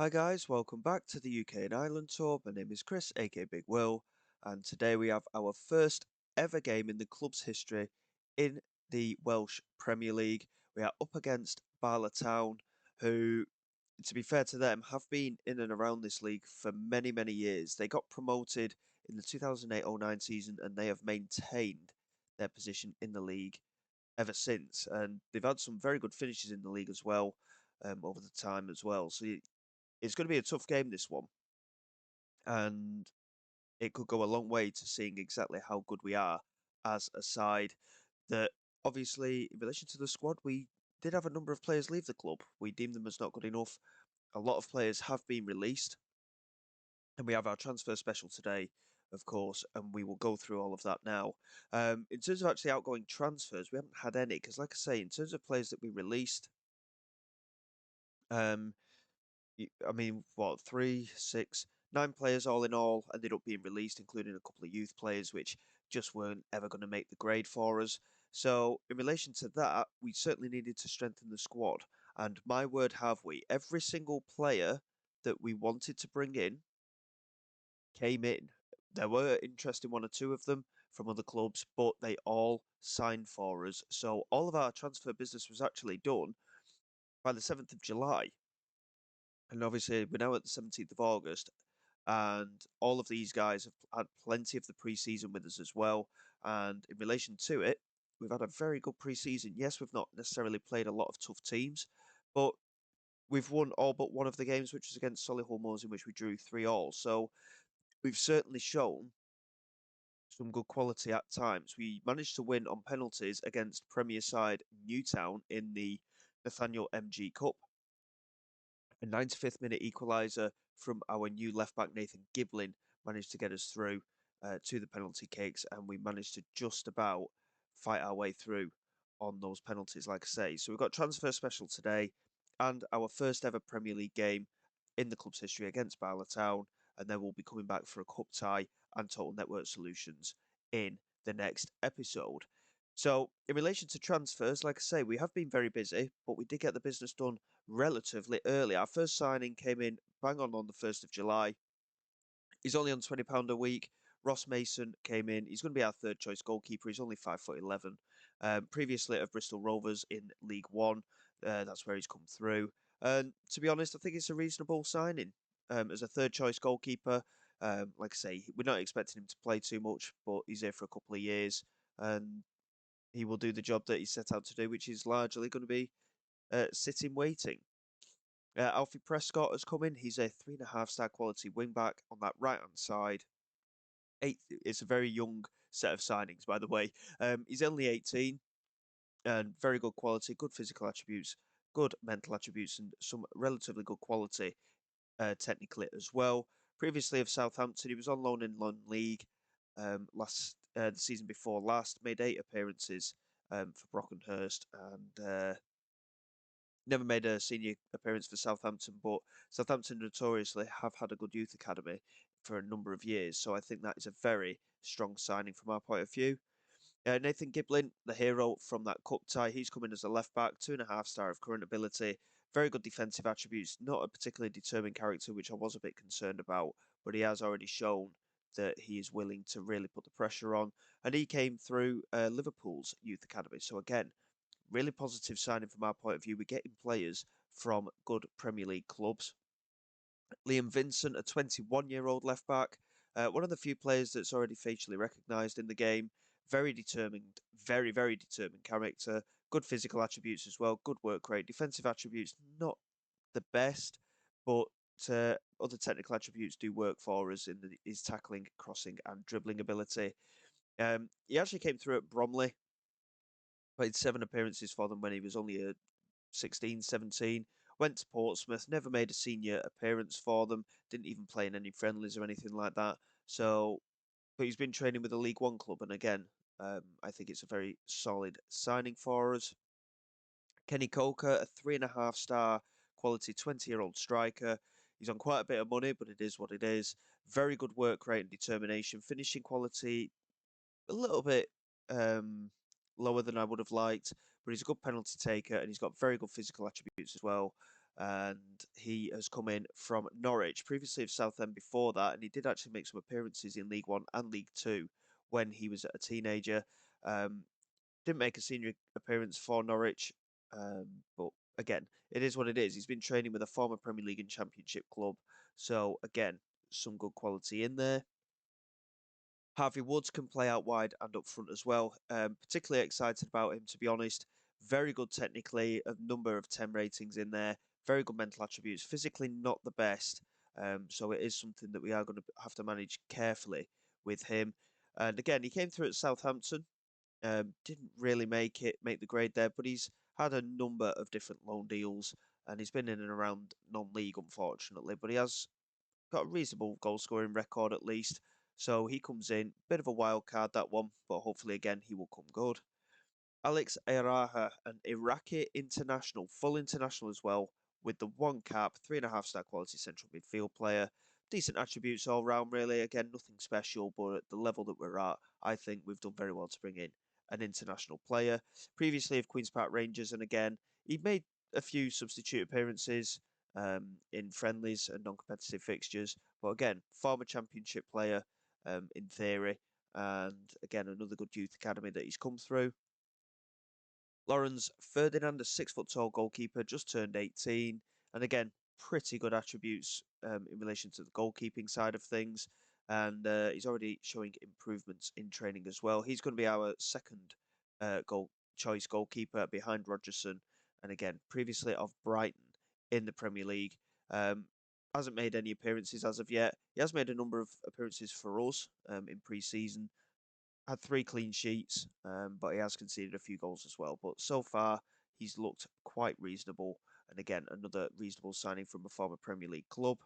Hi guys, welcome back to the UK and Ireland tour. My name is Chris, aka Big Will, and today we have our first ever game in the club's history in the Welsh Premier League. We are up against Bala Town, who, to be fair to them, have been in and around this league for many, many years. They got promoted in the 2008-09 season and they have maintained their position in the league ever since. And they've had some very good finishes in the league as well over the time as well. So it's going to be a tough game, this one, and it could go a long way to seeing exactly how good we are as a side. That obviously, in relation to the squad, we did have a number of players leave the club. We deemed them as not good enough. A lot of players have been released, and we have our transfer special today, of course, and we will go through all of that now. In terms of actually outgoing transfers, we haven't had any because, like I say, in terms of players that we released, um, I mean, what, three, six, 9 players all in all ended up being released, including a couple of youth players, which just weren't ever going to make the grade for us. So, in relation to that, we certainly needed to strengthen the squad. And my word, have we. Every single player that we wanted to bring in came in. There were interest in one or two of them from other clubs, but they all signed for us. So, all of our transfer business was actually done by the 7th of July. And obviously, we're now at the 17th of August, and all of these guys have had plenty of the pre-season with us as well. And in relation to it, we've had a very good pre-season. Yes, we've not necessarily played a lot of tough teams, but we've won all but one of the games, which was against Solihull Moors, in which we drew 3-3. So we've certainly shown some good quality at times. We managed to win on penalties against Premier side Newtown in the Nathaniel MG Cup. A 95th minute equaliser from our new left back Nathan Giblin managed to get us through to the penalty kicks, and we managed to just about fight our way through on those penalties, like I say. So we've got transfer special today and our first ever Premier League game in the club's history against Bala Town, and then we'll be coming back for a cup tie and Total Network Solutions in the next episode. So, in relation to transfers, like I say, we have been very busy, but we did get the business done relatively early. Our first signing came in bang on the 1st of July. He's only on £20 a week. Ross Mason came in. He's going to be our third choice goalkeeper. He's only 5'11". Previously at Bristol Rovers in League One. That's where he's come through. And to be honest, I think it's a reasonable signing as a third choice goalkeeper. Like I say, we're not expecting him to play too much, but he's here for a couple of years, and he will do the job that he set out to do, which is largely going to be sitting waiting. Alfie Prescott has come in. He's a 3.5-star quality wing back on that right hand side. It's a very young set of signings, by the way. He's only 18 and very good quality, good physical attributes, good mental attributes, and some relatively good quality technically as well. Previously of Southampton, he was on loan in London League the season before last. Made 8 appearances for Brockenhurst and never made a senior appearance for Southampton, but Southampton notoriously have had a good youth academy for a number of years, so I think that is a very strong signing from our point of view. Nathan Giblin, the hero from that cup tie, he's coming as a left back, 2.5-star of current ability, very good defensive attributes, not a particularly determined character, which I was a bit concerned about, but he has already shown that he is willing to really put the pressure on, and he came through Liverpool's youth academy. So again, really positive signing from our point of view. We're getting players from good Premier League clubs. Liam Vincent, a 21-year-old left back, one of the few players that's already facially recognised in the game. Very determined, very, very determined character. Good physical attributes as well. Good work rate. Defensive attributes, not the best, but other technical attributes do work for us in his tackling, crossing, and dribbling ability. He actually came through at Bromley. Played 7 appearances for them when he was only a 16, 17. Went to Portsmouth, never made a senior appearance for them, didn't even play in any friendlies or anything like that. So, but he's been training with a League One club, and again, I think it's a very solid signing for us. Kenny Coker, a 3.5-star quality 20-year-old striker. He's on quite a bit of money, but it is what it is. Very good work rate and determination. Finishing quality, a little bit lower than I would have liked, but he's a good penalty taker and he's got very good physical attributes as well. and he has come in from Norwich, previously of Southend before that, and he did actually make some appearances in League One and League Two when he was a teenager. Um, didn't make a senior appearance for Norwich, but again, it is what it is. He's been training with a former Premier League and Championship club, so again, some good quality in there. Harvey Woods can play out wide and up front as well. Particularly excited about him, to be honest. Very good technically, a number of 10 ratings in there. Very good mental attributes. Physically, not the best. So it is something that we are going to have to manage carefully with him. And again, he came through at Southampton. Didn't really make the grade there, but he's had a number of different loan deals, and he's been in and around non-league, unfortunately. But he has got a reasonable goal scoring record at least. So he comes in, bit of a wild card that one, but hopefully again he will come good. Alex Araha, an Iraqi international, full international as well, with the one cap, 3.5 star quality central midfield player. Decent attributes all round, really. Again, nothing special, but at the level that we're at, I think we've done very well to bring in an international player. Previously of Queen's Park Rangers, and again, he made a few substitute appearances in friendlies and non-competitive fixtures. But again, former championship player in theory, and again, another good youth academy that he's come through. Lawrence Ferdinand, a 6 foot tall goalkeeper, just turned 18. And again, pretty good attributes in relation to the goalkeeping side of things. And he's already showing improvements in training as well. He's going to be our second goal choice goalkeeper behind Rogerson. And again, previously of Brighton in the Premier League. Hasn't made any appearances as of yet. He has made a number of appearances for us in pre-season, had 3 clean sheets, but he has conceded a few goals as well. But so far, he's looked quite reasonable. And again, another reasonable signing from a former Premier League club.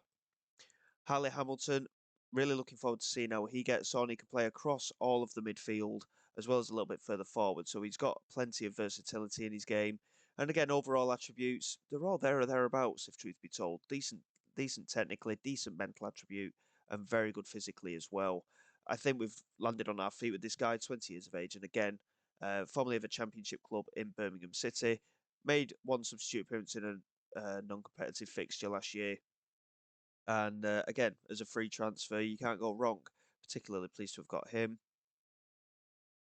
Harley Hamilton, really looking forward to seeing how he gets on. He can play across all of the midfield as well as a little bit further forward. So he's got plenty of versatility in his game. And again, overall attributes, they're all there or thereabouts, if truth be told. Decent technically, decent mental attribute, and very good physically as well. I think we've landed on our feet with this guy, 20 years of age, and again, formerly of a championship club in Birmingham City, made one substitute appearance in a non-competitive fixture last year, and again, as a free transfer, you can't go wrong. Particularly pleased to have got him.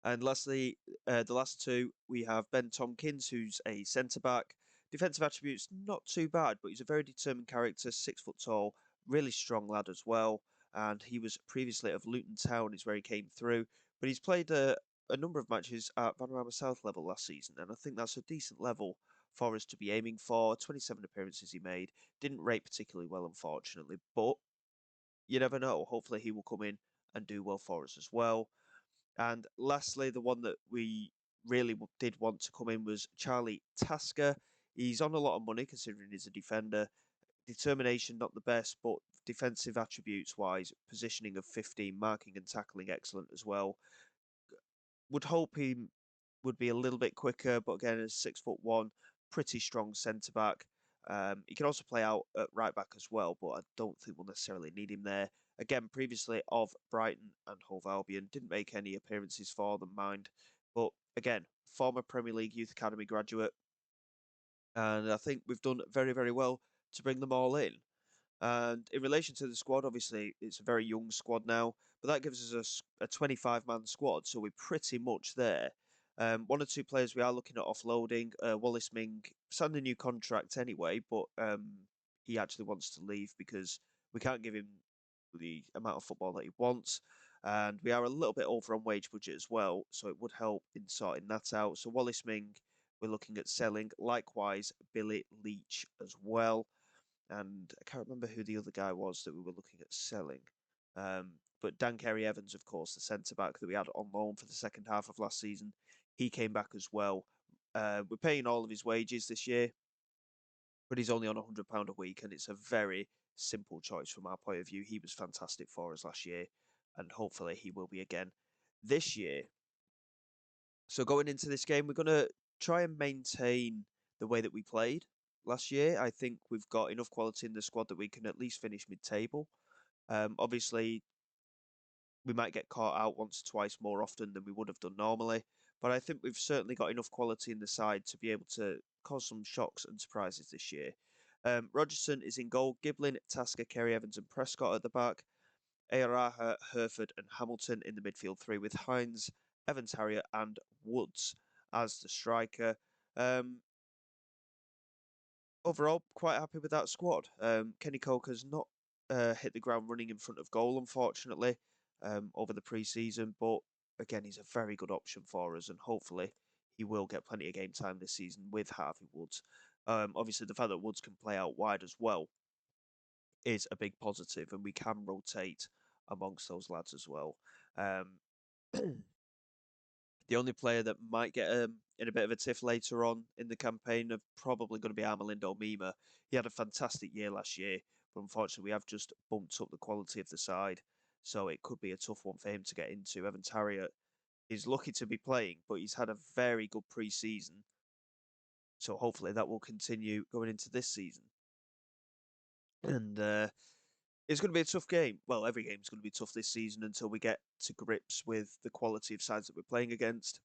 And lastly, the last two, we have Ben Tompkins, who's a centre back. Defensive attributes, not too bad, but he's a very determined character, 6 foot tall, really strong lad as well. And he was previously of Luton Town, is where he came through. But he's played a number of matches at Vanarama South level last season, and I think that's a decent level for us to be aiming for. 27 appearances he made, didn't rate particularly well, unfortunately, but you never know. Hopefully, he will come in and do well for us as well. And lastly, the one that we really did want to come in was Charlie Tasker. He's on a lot of money considering he's a defender. Determination, not the best, but defensive attributes wise, positioning of 15, marking and tackling excellent as well. Would hope he would be a little bit quicker, but again, as 6'1", pretty strong centre back. He can also play out at right back as well, but I don't think we'll necessarily need him there. Again, previously of Brighton and Hove Albion, didn't make any appearances for them, mind. But again, former Premier League Youth Academy graduate, and I think we've done very, very well to bring them all in. And in relation to the squad, obviously, it's a very young squad now, but that gives us a 25-man squad, so we're pretty much there. One or two players we are looking at offloading. Wallace Ming signed a new contract anyway, but he actually wants to leave because we can't give him the amount of football that he wants. And we are a little bit over on wage budget as well, so it would help in sorting that out. So Wallace Ming, we're looking at selling. Likewise, Billy Leach as well. And I can't remember who the other guy was that we were looking at selling. But Dan Kerry Evans, of course, the centre back that we had on loan for the second half of last season, he came back as well. We're paying all of his wages this year, but he's only on £100 a week, and it's a very simple choice from our point of view. He was fantastic for us last year, and hopefully he will be again this year. So going into this game, we're going to try and maintain the way that we played last year. I think we've got enough quality in the squad that we can at least finish mid-table. Obviously, we might get caught out once or twice more often than we would have done normally, but I think we've certainly got enough quality in the side to be able to cause some shocks and surprises this year. Rogerson is in goal. Giblin, Tasker, Kerry Evans, and Prescott at the back. Ayaraha, Herford, and Hamilton in the midfield three, with Hines, Evans, Harrier, and Woods as the striker. Overall, quite happy with that squad. Kenny Coker's not hit the ground running in front of goal, unfortunately, over the pre-season. But again, he's a very good option for us, and hopefully he will get plenty of game time this season with Harvey Woods. Obviously, the fact that Woods can play out wide as well is a big positive, and we can rotate amongst those lads as well. Um, the only player that might get in a bit of a tiff later on in the campaign are probably going to be Armelindo Mima. He had a fantastic year last year, but unfortunately we have just bumped up the quality of the side, so it could be a tough one for him to get into. Evans Harriet is lucky to be playing, but he's had a very good pre-season, so hopefully that will continue going into this season. And it's going to be a tough game. Well, every game is going to be tough this season until we get to grips with the quality of sides that we're playing against.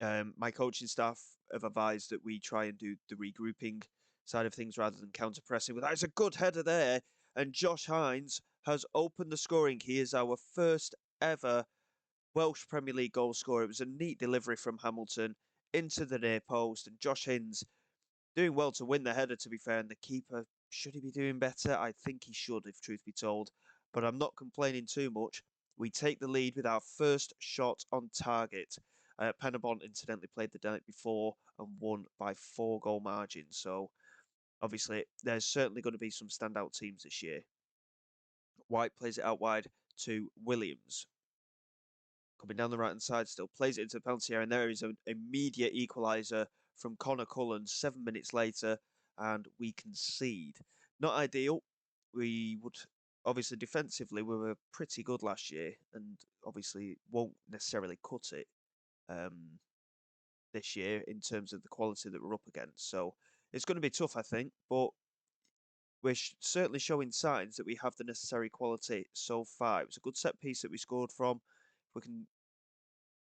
My coaching staff have advised that we try and do the regrouping side of things rather than counter pressing. But that's a good header there. And Josh Hines has opened the scoring. He is our first ever Welsh Premier League goal scorer. It was a neat delivery from Hamilton into the near post. And Josh Hines doing well to win the header, to be fair. And the keeper, should he be doing better? I think he should, if truth be told. But I'm not complaining too much. We take the lead with our first shot on target. Penabon incidentally played the night before and won by 4-goal margin. So obviously there's certainly going to be some standout teams this year. White plays it out wide to Williams. Coming down the right-hand side still, plays it into the penalty area, and there is an immediate equaliser from Connor Cullen 7 minutes later, and we concede. Not ideal. We would, obviously defensively, we were pretty good last year, and obviously won't necessarily cut it this year in terms of the quality that we're up against. So it's going to be tough, I think, but we're certainly showing signs that we have the necessary quality so far. It was a good set piece that we scored from. If we can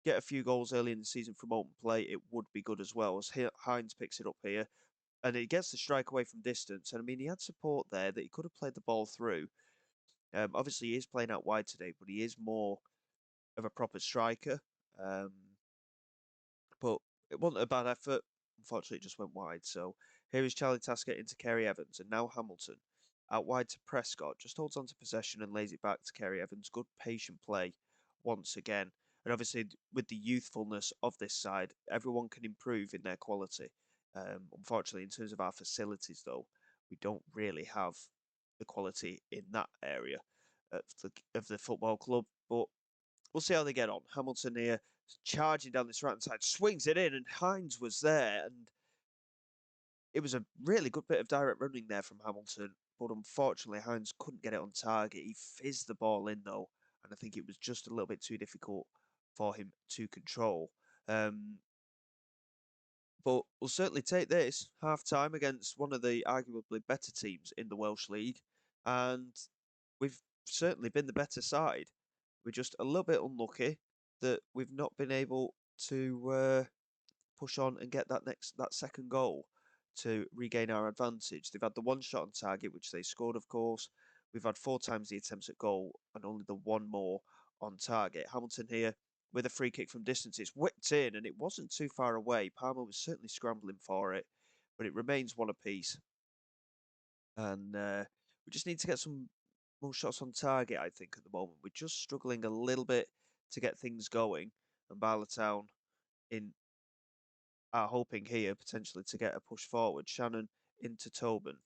get a few goals early in the season from open play, it would be good as well. As Hines picks it up here, and he gets the strike away from distance. And I mean, he had support there that he could have played the ball through. Obviously, he is playing out wide today, but he is more of a proper striker. But it wasn't a bad effort. Unfortunately, it just went wide. So here is Charlie Tasker into Kerry Evans, and now Hamilton out wide to Prescott. Just holds on to possession and lays it back to Kerry Evans. Good patient play once again. And obviously, with the youthfulness of this side, everyone can improve in their quality. Unfortunately, in terms of our facilities, though, we don't really have the quality in that area of the football club. But we'll see how they get on. Hamilton here charging down this right-hand side, swings it in, and Hines was there. And it was a really good bit of direct running there from Hamilton. But unfortunately, Hines couldn't get it on target. He fizzed the ball in, though. And I think it was just a little bit too difficult for him to control. But we'll certainly take this half-time against one of the arguably better teams in the Welsh League. And we've certainly been the better side. We're just a little bit unlucky that we've not been able to push on and get that second goal to regain our advantage. They've had the one shot on target, which they scored, of course. We've had 4 times the attempts at goal and only the one more on target. Hamilton here with a free kick from distance. It's whipped in and it wasn't too far away. Palmer was certainly scrambling for it, but it remains one apiece. And we just need to get some more shots on target, I think, at the moment. We're just struggling a little bit to get things going. And Barletown are hoping here potentially to get a push forward. Shannon into Tobin.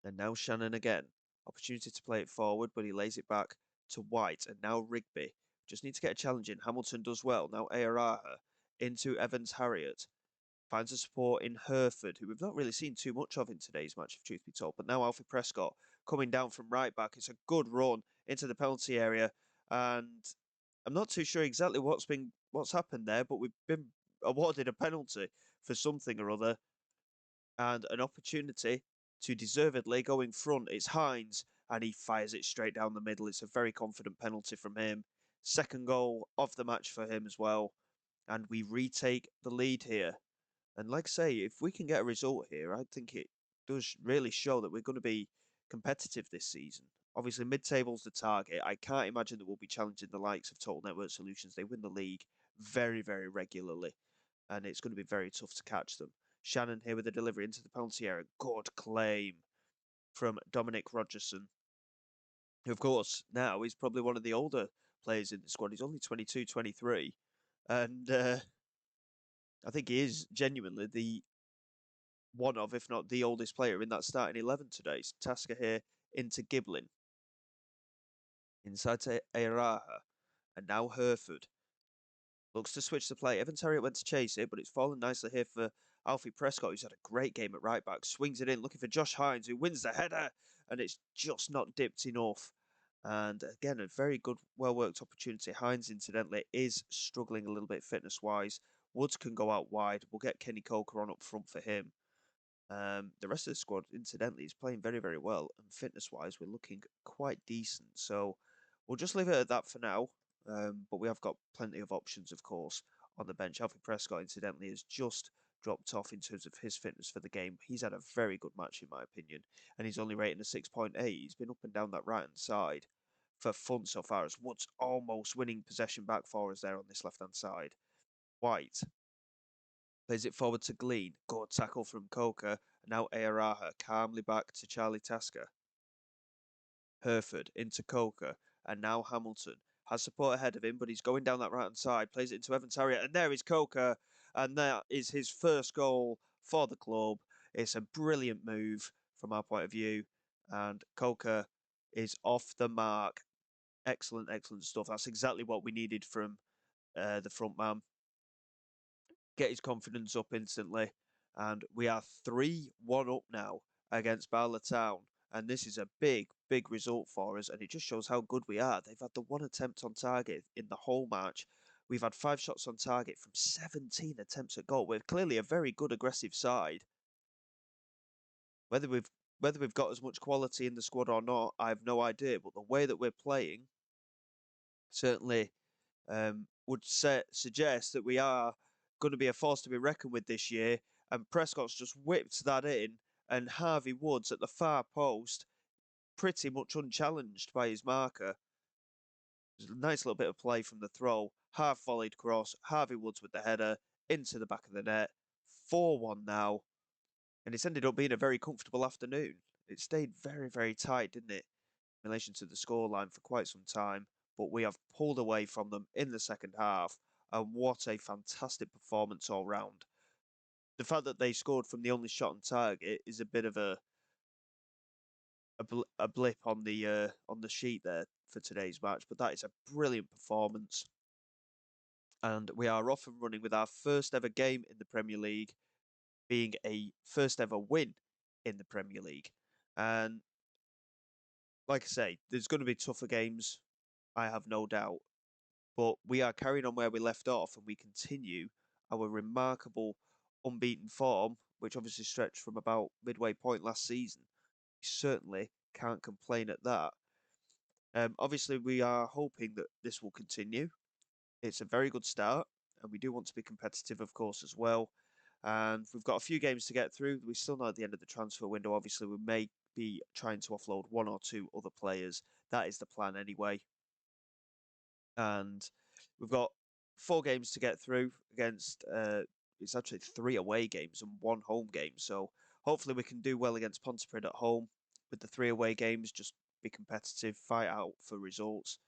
And now Shannon again. Opportunity to play it forward, but he lays it back to White. And now Rigby. Just need to get a challenge in. Hamilton does well. Now Ayaraha into Evans Harriet. Finds a support in Herford, who we've not really seen too much of in today's match, if truth be told. But now Alfie Prescott coming down from right back. It's a good run into the penalty area. And I'm not too sure exactly what's happened there, but we've been awarded a penalty for something or other. And an opportunity to deservedly go in front. It's Hines, and he fires it straight down the middle. It's a very confident penalty from him. Second goal of the match for him as well. And we retake the lead here. And like I say, if we can get a result here, I think it does really show that we're going to be competitive this season. Obviously, mid-table's the target. I can't imagine that we'll be challenging the likes of Total Network Solutions. They win the league very, very regularly, and it's going to be very tough to catch them. Shannon here with a delivery into the penalty area. Good claim from Dominic Rogerson, who, of course, now is probably one of the older players in the squad. He's only 22, 23. And I think he is genuinely the one of, if not the oldest player in that starting 11 today. So Tasker here into Giblin. Inside to Ayaraha. And now Hereford. Looks to switch the play. Evan Terrier went to chase it, but it's fallen nicely here for Alfie Prescott, who's had a great game at right back. Swings it in, looking for Josh Hines, who wins the header, and it's just not dipped enough. And again, a very good, well-worked opportunity. Hines, incidentally, is struggling a little bit fitness-wise. Woods can go out wide. We'll get Kenny Coker on up front for him. The rest of the squad, incidentally, is playing very, very well. And fitness-wise, we're looking quite decent. So we'll just leave it at that for now. But we have got plenty of options, of course, on the bench. Alfie Prescott, incidentally, has just dropped off in terms of his fitness for the game. He's had a very good match, in my opinion. And he's only rating a 6.8. He's been up and down that right-hand side for fun so far, as Woods almost winning possession back for us there on this left-hand side. White plays it forward to Glean. Good tackle from Coker. Now Ayaraha calmly back to Charlie Tasker. Hereford into Coker. And now Hamilton has support ahead of him, but he's going down that right-hand side. Plays it into Evan Terrier. And there is Coker. And that is his first goal for the club. It's a brilliant move from our point of view. And Coker is off the mark. Excellent, excellent stuff. That's exactly what we needed from the front man. Get his confidence up instantly. And we are 3-1 up now against Barla Town. And this is a big, big result for us. And it just shows how good we are. They've had the one attempt on target in the whole match. We've had 5 shots on target from 17 attempts at goal. We're clearly a very good aggressive side. Whether we've got as much quality in the squad or not, I have no idea. But the way that we're playing certainly would suggest that we are going to be a force to be reckoned with this year. And Prescott's just whipped that in, and Harvey Woods at the far post, pretty much unchallenged by his marker. There's a nice little bit of play from the throw, half volleyed cross, Harvey Woods with the header into the back of the net. 4-1 now, and it's ended up being a very comfortable afternoon. It stayed very, very tight, didn't it, in relation to the scoreline for quite some time, but we have pulled away from them in the second half, and what a fantastic performance all round. The fact that they scored from the only shot on target is a bit of a blip on the sheet there for today's match, but that is a brilliant performance, and we are off and running with our first ever game in the Premier League being a first ever win in the Premier League. And like I say, there's going to be tougher games, I have no doubt. But we are carrying on where we left off, and we continue our remarkable unbeaten form, which obviously stretched from about midway point last season. We certainly can't complain at that. Obviously, we are hoping that this will continue. It's a very good start, and we do want to be competitive, of course, as well. And we've got a few games to get through. We're still not at the end of the transfer window. Obviously, we may be trying to offload 1 or 2 other players. That is the plan anyway. And we've got 4 games to get through against, it's actually 3 away games and 1 home game. So hopefully we can do well against Pontypridd at home with the 3 away games, just be competitive, fight out for results.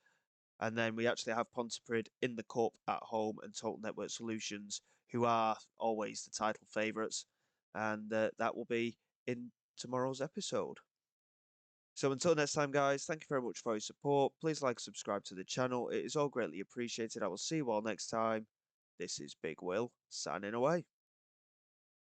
And then we actually have Pontypridd in the Cup at home and Total Network Solutions, who are always the title favourites. And that will be in tomorrow's episode. So until next time, guys, thank you very much for your support. Please like and subscribe to the channel. It is all greatly appreciated. I will see you all next time. This is Big Will, signing away.